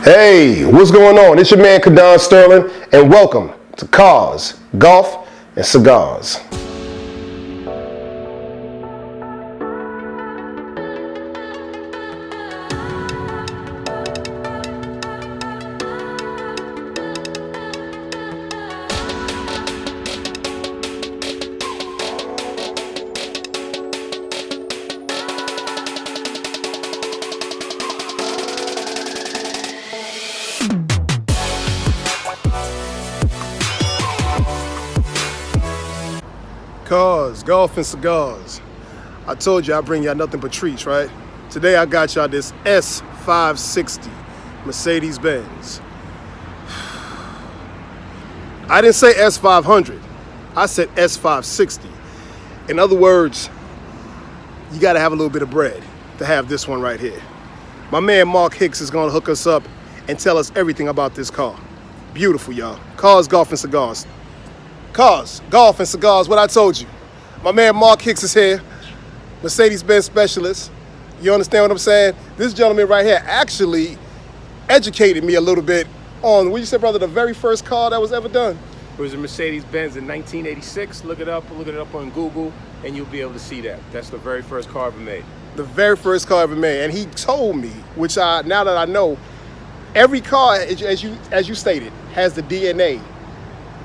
Hey, what's going on? It's your man Kadon Sterling, and welcome to Cars, Golf, and Cigars. Cars, Golf, and Cigars. I told you I'd bring y'all nothing but treats, right? Today I got y'all this S560 Mercedes Benz. I didn't say S500. I said S560. In other words, you gotta have a little bit of bread to have this one right here. My man Mark Hicks is gonna hook us up and tell us everything about this car. Beautiful, y'all. Cars, Golf, and Cigars. Cars, Golf, and Cigars, what I told you. My man Mark Hicks is here, Mercedes-Benz specialist. You understand what I'm saying? This gentleman right here actually educated me a little bit on, what you said, brother, the very first car that was ever done. It was a Mercedes-Benz in 1986. Look it up on Google, and you'll be able to see that. That's the very first car ever made. The very first car ever made. And he told me, which now that I know, every car, as you stated, has the DNA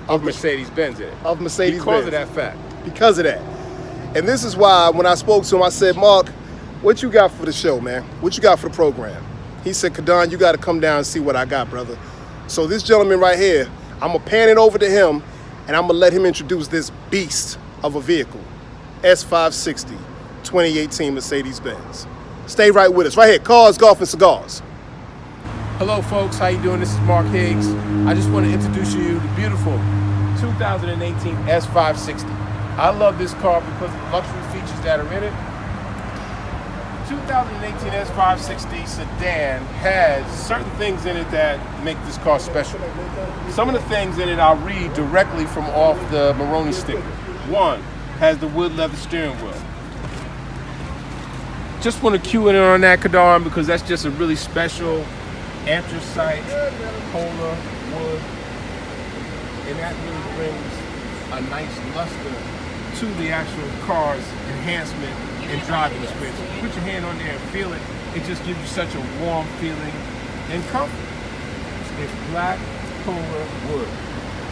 of Mercedes-Benz in it. Of Mercedes-Benz. Because of that fact. Because of that. And this is why when I spoke to him, I said, Mark, what you got for the show, man? What you got for the program? He said, Kadon, you got to come down and see what I got, brother. So this gentleman right here, I'm going to pan it over to him, and I'm going to let him introduce this beast of a vehicle, S560 2018 Mercedes-Benz. Stay right with us. Right here, Cars, Golf, and Cigars. Hello, folks. How you doing? This is Mark Higgs. I just want to introduce you to the beautiful 2018 S560. I love this car because of the luxury features that are in it. 2018 S560 sedan has certain things in it that make this car special. Some of the things in it I'll read directly from off the Maroni sticker. One, has the wood leather steering wheel. Just want to cue in on that, Kadon, because that's just a really special anthracite, polar wood, and that really brings a nice luster to the actual car's enhancement and driving experience. Put your hand on there and feel it. It just gives you such a warm feeling and comfort. It's black polar wood,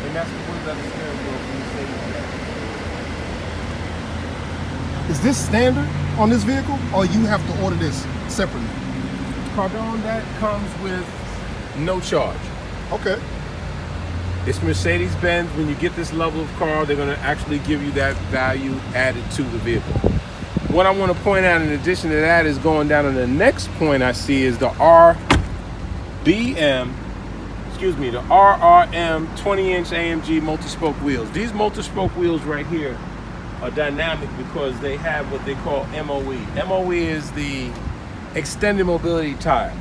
and that's the wood leather steering wheel from Mercedes-Benz. Is this standard on this vehicle, or you have to order this separately? Pardon, that comes with no charge. Okay. It's Mercedes-Benz. When you get this level of car, they're going to actually give you that value added to the vehicle. What I want to point out in addition to that is going down to the next point I see is the RRM 20-inch AMG multi-spoke wheels. These multi-spoke wheels right here are dynamic because they have what they call MOE. MOE is the extended mobility tire.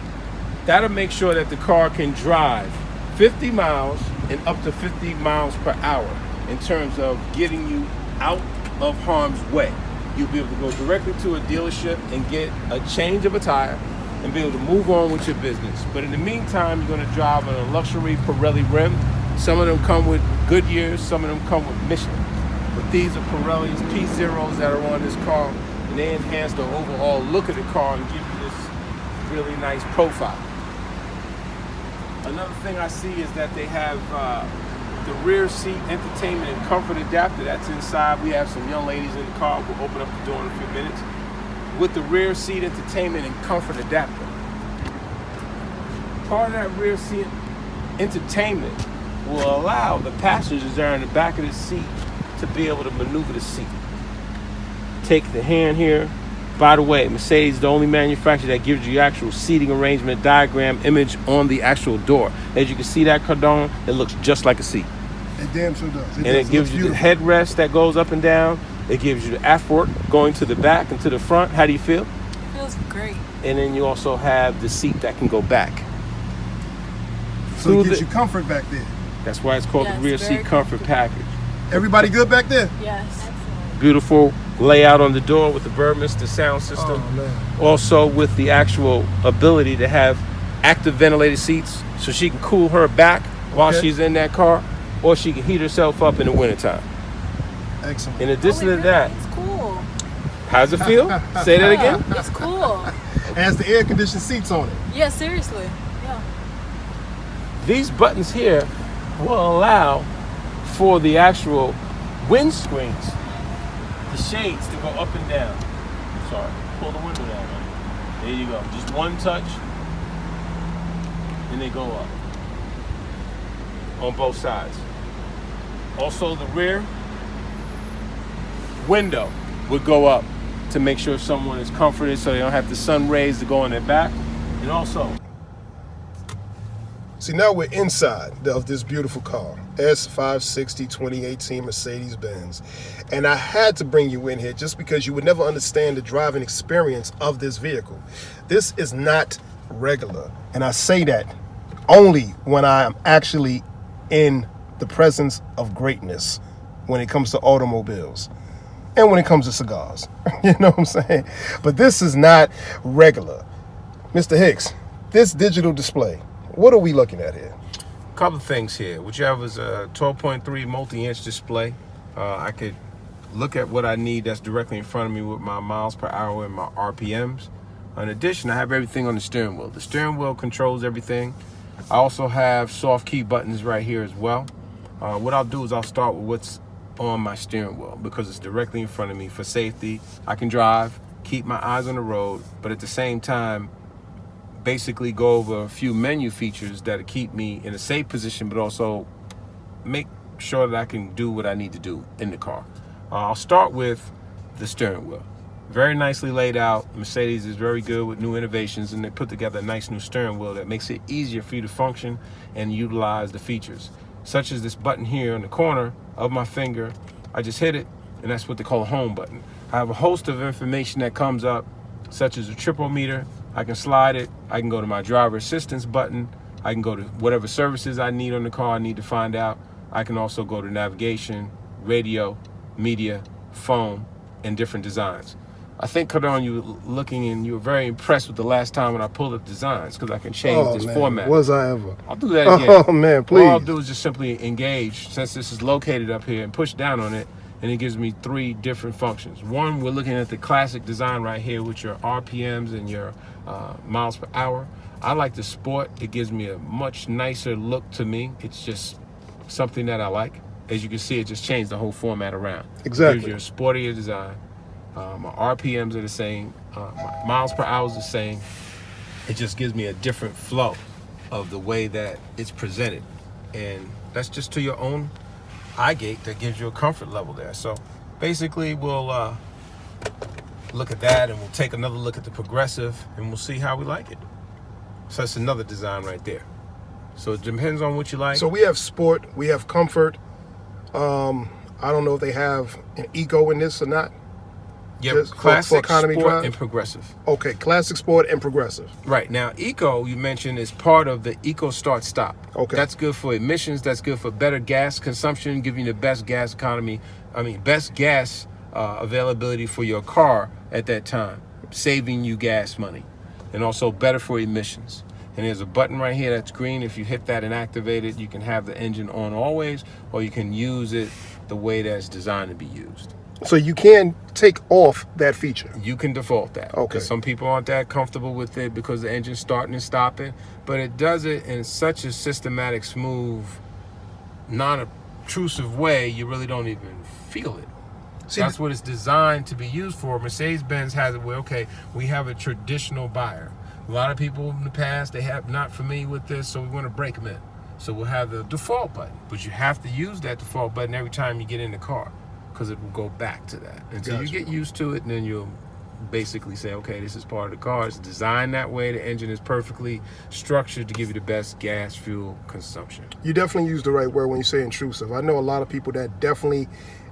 That'll make sure that the car can drive 50 miles and up to 50 miles per hour in terms of getting you out of harm's way. You'll be able to go directly to a dealership and get a change of a tire and be able to move on with your business. But in the meantime, you're going to drive on a luxury Pirelli rim. Some of them come with Goodyears, some of them come with Michelin. But these are Pirelli's P0s that are on this car, and they enhance the overall look of the car and give you this really nice profile. Another thing I see is that they have the rear seat entertainment and comfort adapter. That's inside. We have some young ladies in the car. We'll open up the door in a few minutes. With the rear seat entertainment and comfort adapter. Part of that rear seat entertainment will allow the passengers that are in the back of the seat to be able to maneuver the seat. Take the hand here. By the way, Mercedes is the only manufacturer that gives you actual seating arrangement diagram image on the actual door. As you can see that cardon, it looks just like a seat. It damn sure does. It gives you the headrest that goes up and down. It gives you the aftwork going to the back and to the front. How do you feel? It feels great. And then you also have the seat that can go back. So it gives you comfort back there. That's why it's called the rear seat comfort package. Everybody good back there? Yes. Beautiful layout on the door with the Burmester sound system. Oh, man. Also with the actual ability to have active ventilated seats so she can cool her back while Okay. she's in that car, or she can heat herself up in the wintertime. Excellent. In addition to that, It's cool. how's it feel? Say that again. It's cool. It has the air conditioned seats on it. Yeah, seriously. Yeah. These buttons here will allow for the actual windscreens, the shades to go up and down. Sorry, pull the window down. Right? There you go. Just one touch, and they go up on both sides. Also, the rear window would go up to make sure someone is comforted so they don't have the sun rays to go on their back. And also, See, now we're inside of this beautiful car, S560 2018 Mercedes-Benz. And I had to bring you in here just because you would never understand the driving experience of this vehicle. This is not regular. And I say that only when I am actually in the presence of greatness when it comes to automobiles and when it comes to cigars. You know what I'm saying? But this is not regular. Mr. Hicks, this digital display, what are we looking at here? a couple of things here. What you have is a 12.3 multi-inch display. I could look at what I need that's directly in front of me with my miles per hour and my RPMs. In addition, I have everything on the steering wheel. The steering wheel controls everything. I also have soft key buttons right here as well. What I'll do is I'll start with what's on my steering wheel because it's directly in front of me for safety. I can drive, keep my eyes on the road, but at the same time, basically go over a few menu features that'll keep me in a safe position, but also make sure that I can do what I need to do in the car. I'll start with the steering wheel. Very nicely laid out. Mercedes is very good with new innovations, and they put together a nice new steering wheel that makes it easier for you to function and utilize the features, such as this button here in the corner of my finger. I just hit it, and that's what they call a home button. I have a host of information that comes up, such as a tripometer. I can slide it. I can go to my driver assistance button. I can go to whatever services I need on the car I need to find out. I can also go to navigation, radio, media, phone, and different designs. I think, Cardone, you were looking and you were very impressed with the last time when I pulled up designs because I can change this format. Was I ever? I'll do that again. Oh, man, please. All I'll do is just simply engage, since this is located up here, and push down on it, and it gives me 3 different functions. One, we're looking at the classic design right here with your RPMs and your miles per hour. I like the sport. It gives me a much nicer look to me. It's just something that I like. As you can see, it just changed the whole format around. Exactly. It gives you a sportier design. My RPMs are the same. My miles per hour is the same. It just gives me a different flow of the way that it's presented. And that's just to your own eye gate that gives you a comfort level there. So basically, we'll look at that, and we'll take another look at the progressive, and we'll see how we like it. So that's another design right there. So it depends on what you like. So we have sport, we have comfort. I don't know if they have an eco in this or not. Yeah, just classic, for economy sport, drive? and progressive. Okay, classic, sport, and progressive. Right. Now, eco, you mentioned, is part of the eco start stop. Okay. That's good for emissions. That's good for better gas consumption, giving you the best gas best gas availability for your car at that time, saving you gas money, and also better for emissions. And there's a button right here that's green. If you hit that and activate it, you can have the engine on always, or you can use it the way that's designed to be used. So you can take off that feature. You can default that. Okay. Because some people aren't that comfortable with it because the engine's starting and stopping, but it does it in such a systematic, smooth, non-obtrusive way, you really don't even feel it. See, That's what it's designed to be used for. Mercedes-Benz has it where, okay, we have a traditional buyer. A lot of people in the past, they have not familiar with this, so we want to break them in. So we'll have the default button, but you have to use that default button every time you get in the car, because it will go back to that until you get used to it, and then you'll basically say, okay, this is part of the car. It's designed that way. The engine is perfectly structured to give you the best gas fuel consumption. You definitely use the right word when you say intrusive. I know a lot of people that definitely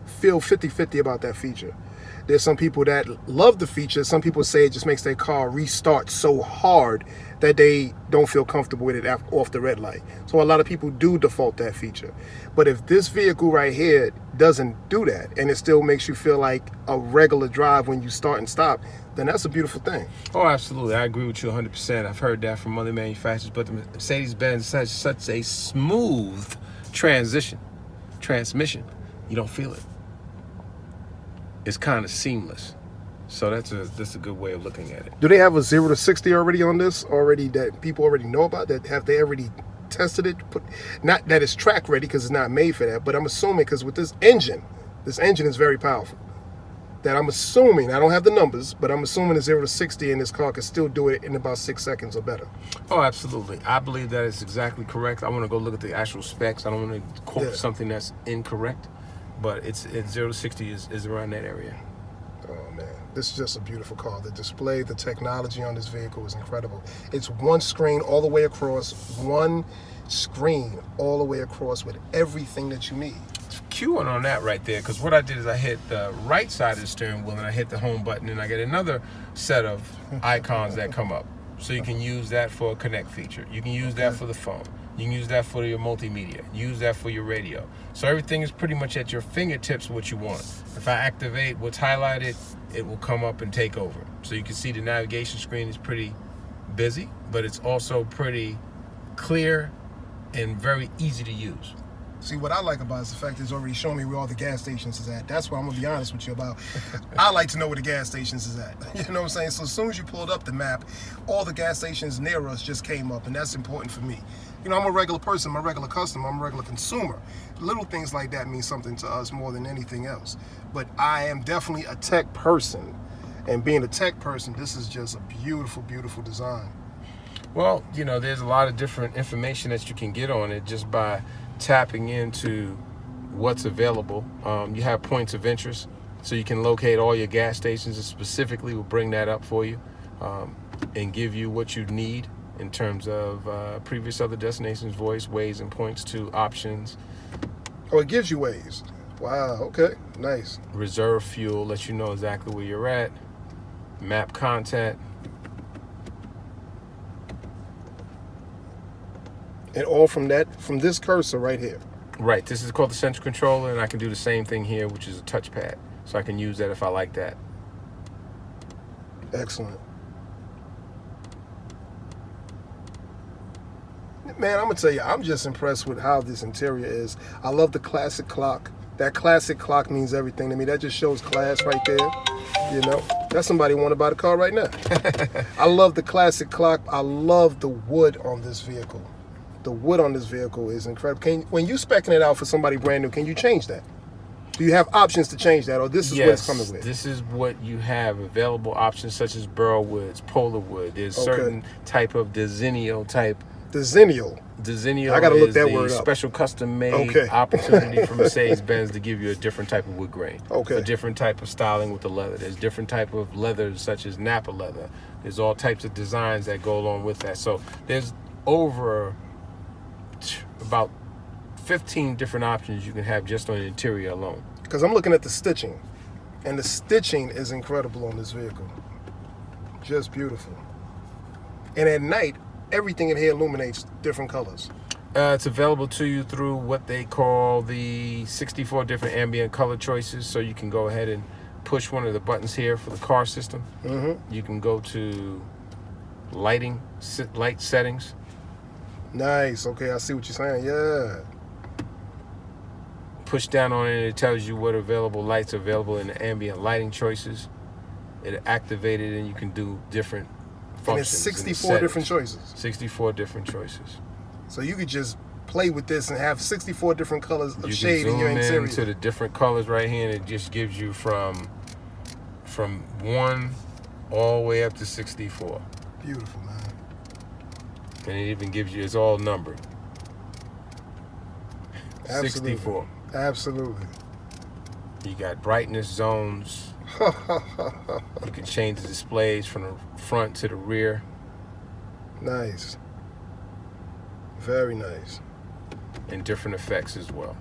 feel 50-50 about that feature. There's some people that love the feature. Some people say it just makes their car restart so hard that they don't feel comfortable with it off the red light. So a lot of people do default that feature. But if this vehicle right here doesn't do that, and it still makes you feel like a regular drive when you start and stop, then that's a beautiful thing. Oh, absolutely. I agree with you 100%. I've heard that from other manufacturers, but the Mercedes-Benz has such a smooth transmission. You don't feel it. It's kind of seamless. So that's a good way of looking at it. Do they have a 0 to 60 already on this? Already that people already know about? That have they already tested it? Not that it's track ready because it's not made for that, but I'm assuming because with this engine is very powerful. That I'm assuming, I don't have the numbers, but I'm assuming a 0 to 60 in this car can still do it in about 6 seconds or better. Oh, absolutely. I believe that is exactly correct. I want to go look at the actual specs. I don't want to quote something that's incorrect, but it's 0 to 60 is around that area. Oh man, this is just a beautiful car. The display, the technology on this vehicle is incredible. It's one screen all the way across, with everything that you need. Cueing on that right there, because what I did is I hit the right side of the steering wheel and I hit the home button, and I get another set of icons that come up. So you can use that for a connect feature. You can use that for the phone. You can use that for your multimedia. Use that for your radio. So everything is pretty much at your fingertips what you want. If I activate what's highlighted, it will come up and take over. So you can see the navigation screen is pretty busy, but it's also pretty clear and very easy to use. See, what I like about it is the fact that it's already showing me where all the gas stations is at. That's what I'm going to be honest with you about. I like to know where the gas stations is at. You know what I'm saying? So as soon as you pulled up the map, all the gas stations near us just came up, and that's important for me. You know, I'm a regular person, I'm a regular customer, I'm a regular consumer. Little things like that mean something to us more than anything else. But I am definitely a tech person, and being a tech person, this is just a beautiful, beautiful design. Well, you know, there's a lot of different information that you can get on it just by tapping into what's available. You have points of interest, so you can locate all your gas stations, and specifically will bring that up for you and give you what you need in terms of previous other destinations, voice, ways, and points to options. Oh, it gives you ways. Wow, okay, nice. Reserve fuel, lets you know exactly where you're at. Map content. And all from this cursor right here. Right, this is called the central controller, and I can do the same thing here, which is a touchpad. So I can use that if I like that. Excellent. Man, I'm gonna tell you, I'm just impressed with how this interior is. I love the classic clock. That classic clock means everything to me. That just shows class right there. You know, that's somebody want to buy the car right now. I love the classic clock. I love the wood on this vehicle. The wood on this vehicle is incredible. When you speccing it out for somebody brand new, can you change that? Do you have options to change that, or this is what it's coming with? This is what you have available options such as burl woods, polar wood. There's certain type of Desenio type. Desenio. Desenio I gotta look is that the word up. special custom made opportunity for Mercedes-Benz to give you a different type of wood grain. Okay. A different type of styling with the leather. There's different type of leathers such as Napa leather. There's all types of designs that go along with that. So there's over about 15 different options you can have just on the interior alone. Because I'm looking at the stitching, and the stitching is incredible on this vehicle. Just beautiful. And at night, everything in here illuminates different colors. It's available to you through what they call the 64 different ambient color choices. So you can go ahead and push one of the buttons here for the car system. You can go to light settings. Nice. Okay, I see what you're saying. Yeah. Push down on it, and it tells you what available lights are available in the ambient lighting choices. It activated, and you can do different functions. And it's 64 different choices. 64 different choices. So you could just play with this and have 64 different colors of You shade can in your zoom interior. into the different colors right here, and it just gives you from 1 all the way up to 64. Beautiful, man. And it even gives you, it's all numbered. Absolutely. 64. Absolutely. You got brightness zones. You can change the displays from the front to the rear. Nice. Very nice. And different effects as well.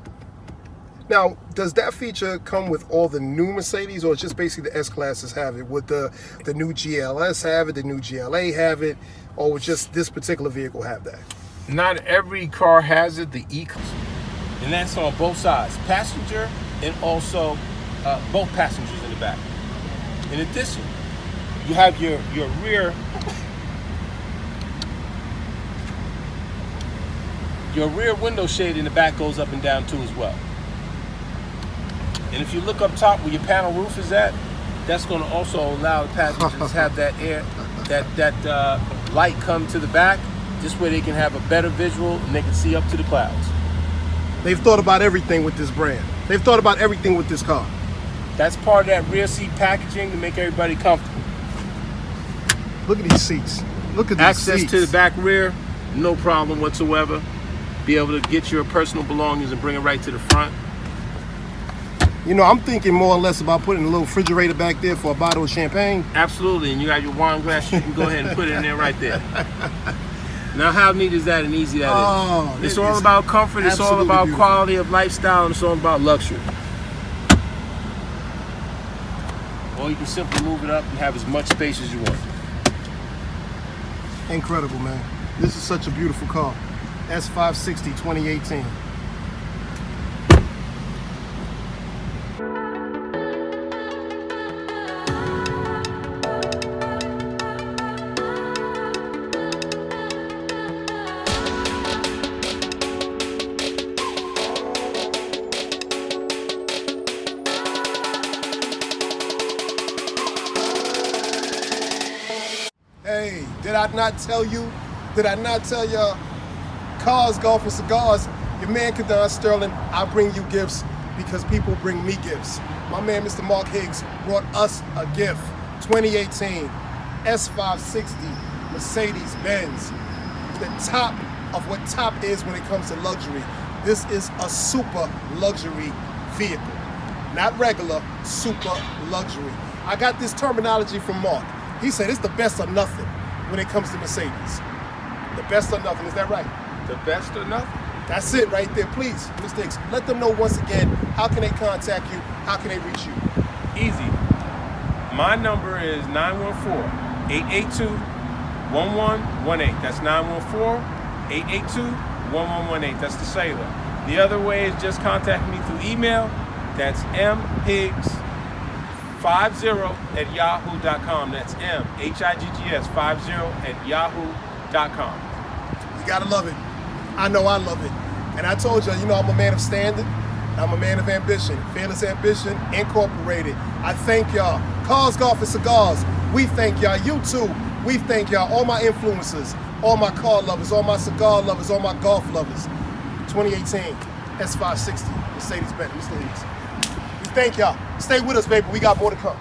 Now, does that feature come with all the new Mercedes, or just basically the S-Classes have it? Would the new GLS have it, the new GLA have it, or would just this particular vehicle have that? Not every car has it, the E, and that's on both sides, passenger and also both passengers in the back. In addition, you have your rear window shade in the back goes up and down too as well. And if you look up top where your panel roof is at, that's going to also allow the passengers to have that air, that light come to the back. This way they can have a better visual and they can see up to the clouds. They've thought about everything with this brand. They've thought about everything with this car. That's part of that rear seat packaging to make everybody comfortable. Look at these seats. Look at these Access seats. to the back rear, no problem whatsoever. Be able to get your personal belongings and bring it right to the front. You know, I'm thinking more or less about putting a little refrigerator back there for a bottle of champagne. Absolutely, and you got your wine glass, you can go ahead and put it in there right there. Now, how neat is that and easy that is? It's all about comfort, it's all about beautiful. quality of lifestyle, and it's all about luxury. Or you can simply move it up and have as much space as you want. Incredible, man. This is such a beautiful car. S560 2018. Hey, did I not tell you? Did I not tell y'all? Cars, golf, and cigars. Your man Kadon Sterling, I bring you gifts because people bring me gifts. My man, Mr. Mark Higgs, brought us a gift. 2018 S560 Mercedes Benz. The top of what top is when it comes to luxury. This is a super luxury vehicle. Not regular, super luxury. I got this terminology from Mark. He said it's the best of nothing when it comes to Mercedes. The best of nothing, is that right? The best or nothing? That's it right there. Please, Mr. Hicks, let them know once again, how can they contact you? How can they reach you? Easy. My number is 914-882-1118. That's 914-882-1118. That's the cellular. The other way is just contact me through email. That's mhiggs50@yahoo.com. That's mhiggs50@yahoo.com. You gotta love it. I know I love it. And I told you, I'm a man of standard. I'm a man of ambition. Fearless Ambition Incorporated. I thank y'all. Cars, golf, and cigars. We thank y'all. You too. We thank y'all. All my influencers, all my car lovers, all my cigar lovers, all my golf lovers. 2018 S560 Mercedes-Benz. Mr. Higgs. We thank y'all. Stay with us, baby. We got more to come.